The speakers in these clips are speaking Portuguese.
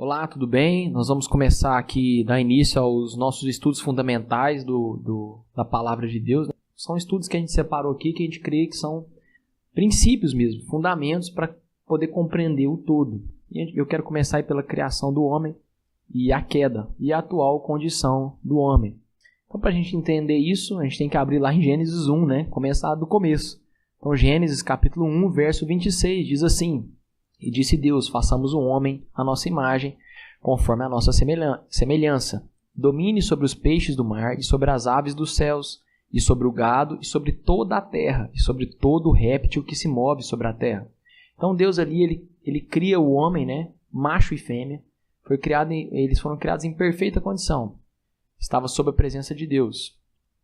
Olá, tudo bem? Nós vamos começar aqui, dar início aos nossos estudos fundamentais da Palavra de Deus. São estudos que a gente separou aqui, que a gente crê que são princípios mesmo, fundamentos para poder compreender o todo. E eu quero começar aí pela criação do homem e a queda e a atual condição do homem. Então, para a gente entender isso, a gente tem que abrir lá em Gênesis 1, né? Começar do começo. Então, Gênesis capítulo 1, verso 26, diz assim: E disse Deus, façamos o homem à nossa imagem, conforme a nossa semelhança. Domine sobre os peixes do mar, e sobre as aves dos céus, e sobre o gado, e sobre toda a terra, e sobre todo réptil que se move sobre a terra. Então Deus ali, ele cria o homem, né? Macho e fêmea. Eles foram criados em perfeita condição. Estava sob a presença de Deus.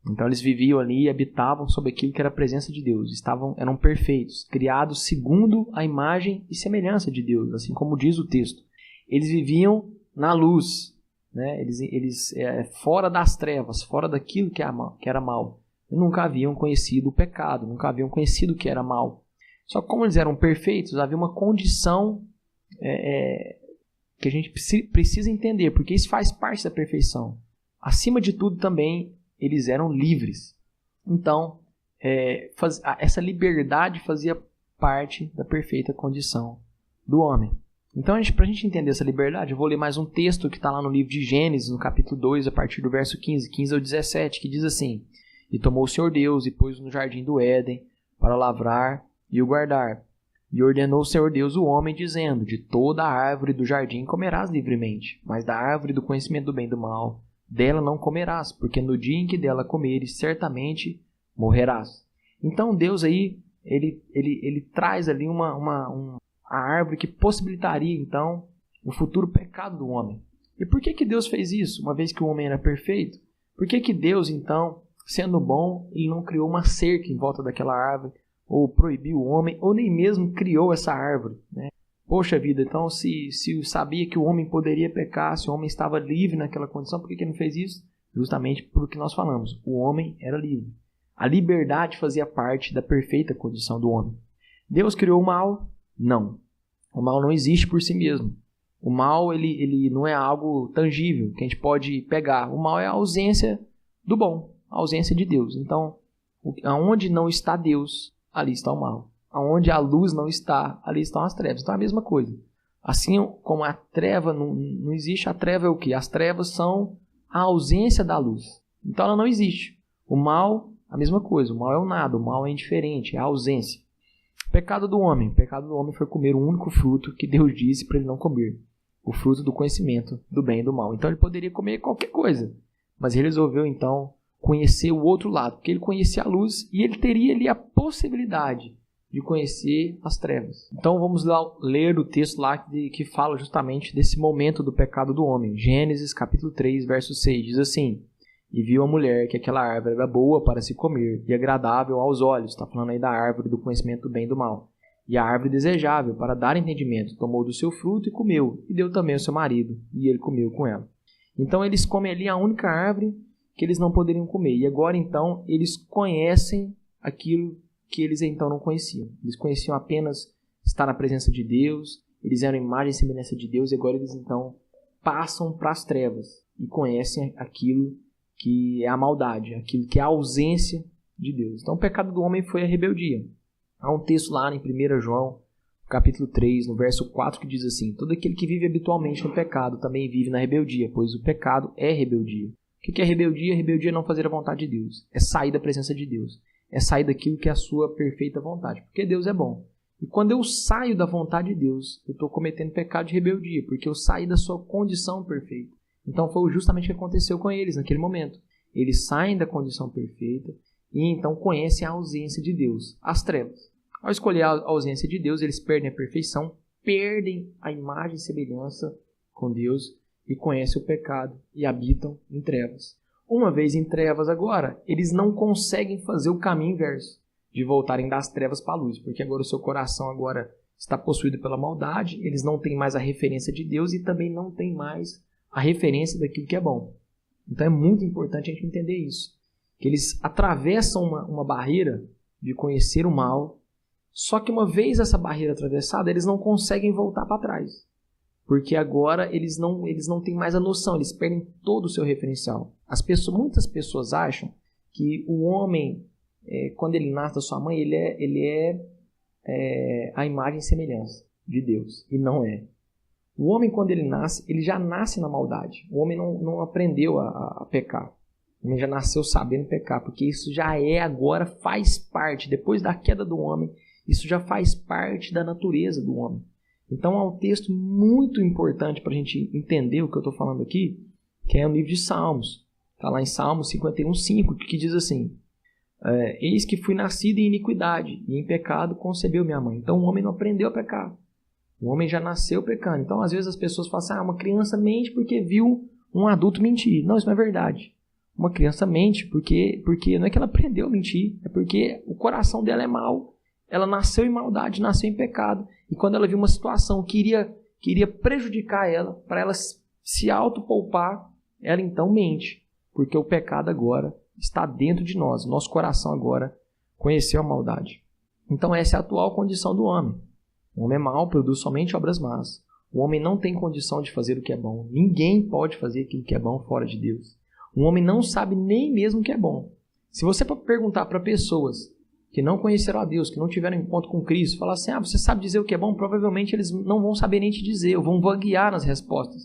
Então eles viviam ali e habitavam sob aquilo que era a presença de Deus. Eram perfeitos, criados segundo a imagem e semelhança de Deus, assim como diz o texto. Eles viviam na luz, né? Eles fora das trevas, fora daquilo que era mal. Nunca haviam conhecido o pecado, nunca haviam conhecido o que era mal. Só que como eles eram perfeitos, havia uma condição que a gente precisa entender, porque isso faz parte da perfeição. Acima de tudo também, eles eram livres. Então, essa liberdade fazia parte da perfeita condição do homem. Então, para a gente entender essa liberdade, eu vou ler mais um texto que está lá no livro de Gênesis, no capítulo 2, a partir do verso 15 ao 17, que diz assim: E tomou o Senhor Deus e pôs-o no jardim do Éden para lavrar e o guardar. E ordenou o Senhor Deus o homem, dizendo: De toda a árvore do jardim comerás livremente, mas da árvore do conhecimento do bem e do mal dela não comerás, porque no dia em que dela comeres, certamente morrerás. Então Deus aí, ele traz ali a árvore que possibilitaria então o futuro pecado do homem. E por que Deus fez isso, uma vez que o homem era perfeito? Por que Deus então, sendo bom, ele não criou uma cerca em volta daquela árvore, ou proibiu o homem, ou nem mesmo criou essa árvore, né? Poxa vida, então se sabia que o homem poderia pecar, se o homem estava livre naquela condição, por que ele não fez isso? Justamente por o que nós falamos, o homem era livre. A liberdade fazia parte da perfeita condição do homem. Deus criou o mal? Não. O mal não existe por si mesmo. O mal ele não é algo tangível que a gente pode pegar. O mal é a ausência do bom, a ausência de Deus. Então, aonde não está Deus, ali está o mal. Onde a luz não está, ali estão as trevas. Então é a mesma coisa. Assim como a treva não existe, a treva é o quê? As trevas são a ausência da luz. Então ela não existe. O mal, a mesma coisa. O mal é o nada, o mal é indiferente, é a ausência. Pecado do homem. O pecado do homem foi comer o único fruto que Deus disse para ele não comer. O fruto do conhecimento do bem e do mal. Então ele poderia comer qualquer coisa. Mas ele resolveu então conhecer o outro lado. Porque ele conhecia a luz e ele teria ali a possibilidade de conhecer as trevas. Então vamos lá ler o texto lá que fala justamente desse momento do pecado do homem. Gênesis capítulo 3, verso 6, diz assim: E viu a mulher que aquela árvore era boa para se comer e agradável aos olhos. Está falando aí da árvore do conhecimento do bem e do mal. E a árvore desejável para dar entendimento. Tomou do seu fruto e comeu, e deu também ao seu marido, e ele comeu com ela. Então eles comem ali a única árvore que eles não poderiam comer. E agora então eles conhecem aquilo que eles então não conheciam. Eles conheciam apenas estar na presença de Deus, eles eram imagem e semelhança de Deus, e agora eles então passam para as trevas e conhecem aquilo que é a maldade, aquilo que é a ausência de Deus. Então o pecado do homem foi a rebeldia. Há um texto lá em 1 João, capítulo 3, no verso 4, que diz assim: Todo aquele que vive habitualmente no pecado também vive na rebeldia, pois o pecado é rebeldia. O que é rebeldia? Rebeldia é não fazer a vontade de Deus, é sair da presença de Deus. É sair daquilo que é a sua perfeita vontade. Porque Deus é bom. E quando eu saio da vontade de Deus, eu estou cometendo pecado de rebeldia. Porque eu saí da sua condição perfeita. Então foi justamente o que aconteceu com eles naquele momento. Eles saem da condição perfeita e então conhecem a ausência de Deus, as trevas. Ao escolher a ausência de Deus, eles perdem a perfeição, perdem a imagem e semelhança com Deus e conhecem o pecado e habitam em trevas. Uma vez em trevas agora, eles não conseguem fazer o caminho inverso, de voltarem das trevas para a luz, porque agora o seu coração agora está possuído pela maldade, eles não têm mais a referência de Deus e também não têm mais a referência daquilo que é bom. Então é muito importante a gente entender isso, que eles atravessam uma barreira de conhecer o mal, só que uma vez essa barreira atravessada, eles não conseguem voltar para trás. Porque agora eles não têm mais a noção, eles perdem todo o seu referencial. Muitas pessoas acham que o homem, quando ele nasce da sua mãe, ele é a imagem e semelhança de Deus. E não é. O homem, quando ele nasce, ele já nasce na maldade. O homem não aprendeu a pecar. O homem já nasceu sabendo pecar, porque isso já agora faz parte, depois da queda do homem, isso já faz parte da natureza do homem. Então há um texto muito importante para a gente entender o que eu estou falando aqui, que é o livro de Salmos. Está lá em Salmos 51:5, que diz assim: eis que fui nascido em iniquidade, e em pecado concebeu minha mãe. Então o homem não aprendeu a pecar. O homem já nasceu pecando. Então às vezes as pessoas falam assim: uma criança mente porque viu um adulto mentir. Não, isso não é verdade. Uma criança mente porque não é que ela aprendeu a mentir, é porque o coração dela é mau. Ela nasceu em maldade, nasceu em pecado. E quando ela viu uma situação que iria prejudicar ela, para ela se autopoupar, ela então mente. Porque o pecado agora está dentro de nós. Nosso coração agora conheceu a maldade. Então essa é a atual condição do homem. O homem é mau, produz somente obras más. O homem não tem condição de fazer o que é bom. Ninguém pode fazer aquilo que é bom fora de Deus. O homem não sabe nem mesmo o que é bom. Se você perguntar para pessoas que não conheceram a Deus, que não tiveram encontro com Cristo, falar assim: você sabe dizer o que é bom? Provavelmente eles não vão saber nem te dizer, ou vão vaguear nas respostas.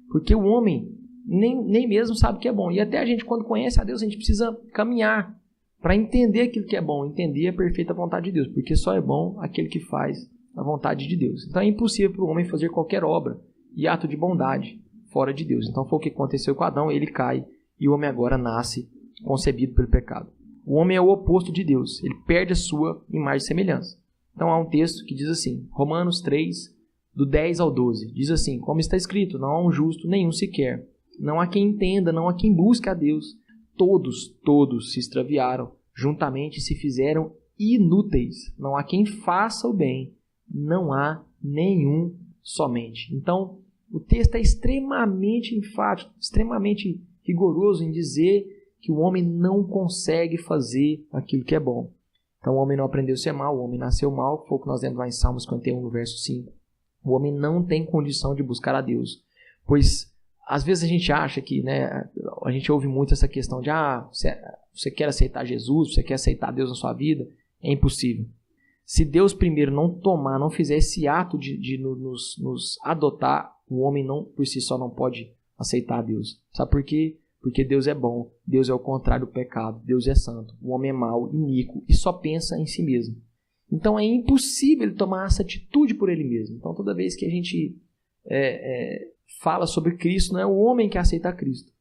Porque o homem nem mesmo sabe o que é bom. E até a gente, quando conhece a Deus, a gente precisa caminhar para entender aquilo que é bom, entender a perfeita vontade de Deus, porque só é bom aquele que faz a vontade de Deus. Então é impossível para o homem fazer qualquer obra e ato de bondade fora de Deus. Então foi o que aconteceu com Adão, ele cai e o homem agora nasce concebido pelo pecado. O homem é o oposto de Deus, ele perde a sua imagem e semelhança. Então há um texto que diz assim, Romanos 3, do 10 ao 12, diz assim: como está escrito, não há um justo nenhum sequer, não há quem entenda, não há quem busque a Deus. Todos se extraviaram, juntamente se fizeram inúteis. Não há quem faça o bem, não há nenhum somente. Então, o texto é extremamente enfático, extremamente rigoroso em dizer que o homem não consegue fazer aquilo que é bom. Então, o homem não aprendeu a ser mal, o homem nasceu mal, foi o que nós lemos lá em Salmos 51, no verso 5. O homem não tem condição de buscar a Deus, pois às vezes a gente acha que, a gente ouve muito essa questão de você quer aceitar Jesus, você quer aceitar Deus na sua vida? É impossível. Se Deus primeiro não fizer esse ato de nos adotar, o homem por si só não pode aceitar a Deus. Sabe por quê? Porque Deus é bom, Deus é o contrário do pecado, Deus é santo, o homem é mau, iníquo e só pensa em si mesmo. Então é impossível ele tomar essa atitude por ele mesmo. Então toda vez que a gente fala sobre Cristo, não é o homem que aceita Cristo,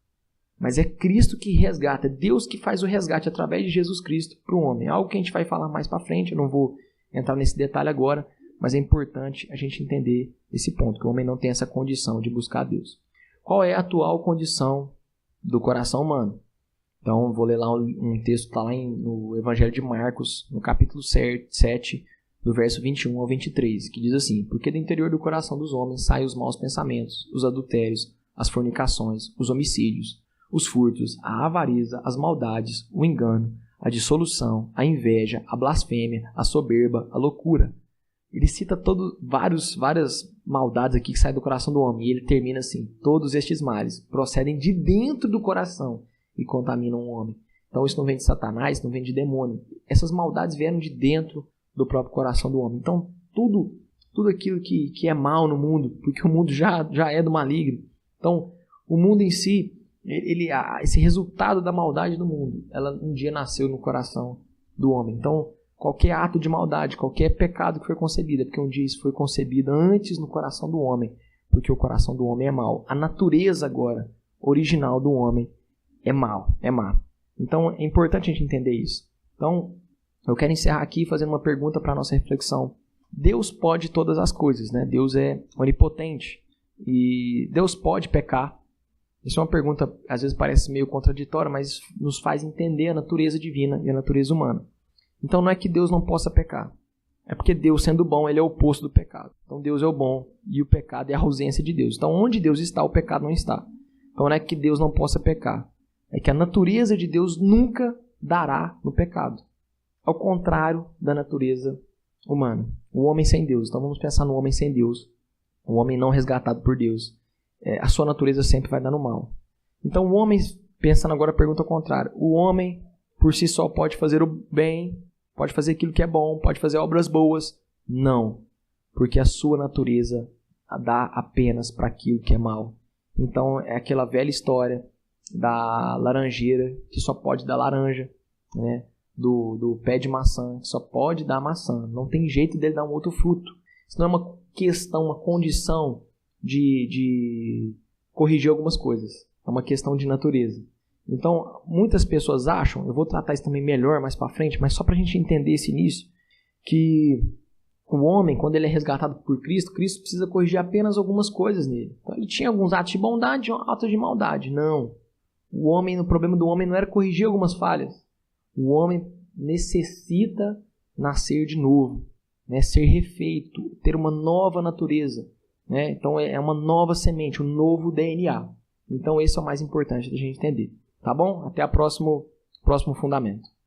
mas é Cristo que resgata, é Deus que faz o resgate através de Jesus Cristo para o homem. Algo que a gente vai falar mais para frente, eu não vou entrar nesse detalhe agora, mas é importante a gente entender esse ponto, que o homem não tem essa condição de buscar Deus. Qual é a atual condição do coração humano? Então, vou ler lá um texto, está lá no Evangelho de Marcos, no capítulo 7, do verso 21 ao 23, que diz assim: porque do interior do coração dos homens saem os maus pensamentos, os adultérios, as fornicações, os homicídios, os furtos, a avareza, as maldades, o engano, a dissolução, a inveja, a blasfêmia, a soberba, a loucura. Ele cita várias maldades aqui que saem do coração do homem, e ele termina assim: todos estes males procedem de dentro do coração e contaminam o homem. Então isso não vem de Satanás, não vem de demônio. Essas maldades vieram de dentro do próprio coração do homem. Então tudo aquilo que é mal no mundo, porque o mundo já é do maligno. Então o mundo em si, esse resultado da maldade do mundo, ela um dia nasceu no coração do homem. Então qualquer ato de maldade, qualquer pecado que foi concebido, é porque um dia isso foi concebido antes no coração do homem, porque o coração do homem é mau. A natureza agora, original do homem, é má. Então é importante a gente entender isso. Então eu quero encerrar aqui fazendo uma pergunta para a nossa reflexão. Deus pode todas as coisas, né? Deus é onipotente e Deus pode pecar. Isso é uma pergunta, às vezes parece meio contraditória, mas nos faz entender a natureza divina e a natureza humana. Então não é que Deus não possa pecar. É porque Deus, sendo bom, ele é o oposto do pecado. Então Deus é o bom e o pecado é a ausência de Deus. Então onde Deus está, o pecado não está. Então não é que Deus não possa pecar. É que a natureza de Deus nunca dará no pecado. Ao contrário da natureza humana. O homem sem Deus. Então vamos pensar no homem sem Deus. o homem não resgatado por Deus, a sua natureza sempre vai dar no mal. Então o homem, pensando agora a pergunta ao contrário, o homem por si só pode fazer o bem, pode fazer aquilo que é bom, pode fazer obras boas? Não, porque a sua natureza dá apenas para aquilo que é mal. Então é aquela velha história da laranjeira que só pode dar laranja, né? Do pé de maçã que só pode dar maçã. Não tem jeito dele dar um outro fruto. Isso não é uma questão, uma condição de corrigir algumas coisas. É uma questão de natureza. Então, muitas pessoas acham, eu vou tratar isso também melhor mais para frente, mas só para a gente entender esse início, que o homem, quando ele é resgatado por Cristo, Cristo precisa corrigir apenas algumas coisas nele. Então, ele tinha alguns atos de bondade e atos de maldade. Não. O problema do homem não era corrigir algumas falhas. O homem necessita nascer de novo, né? Ser refeito, ter uma nova natureza, né? Então é uma nova semente, um novo DNA. Então esse é o mais importante da gente entender. Tá bom? Até o próximo fundamento.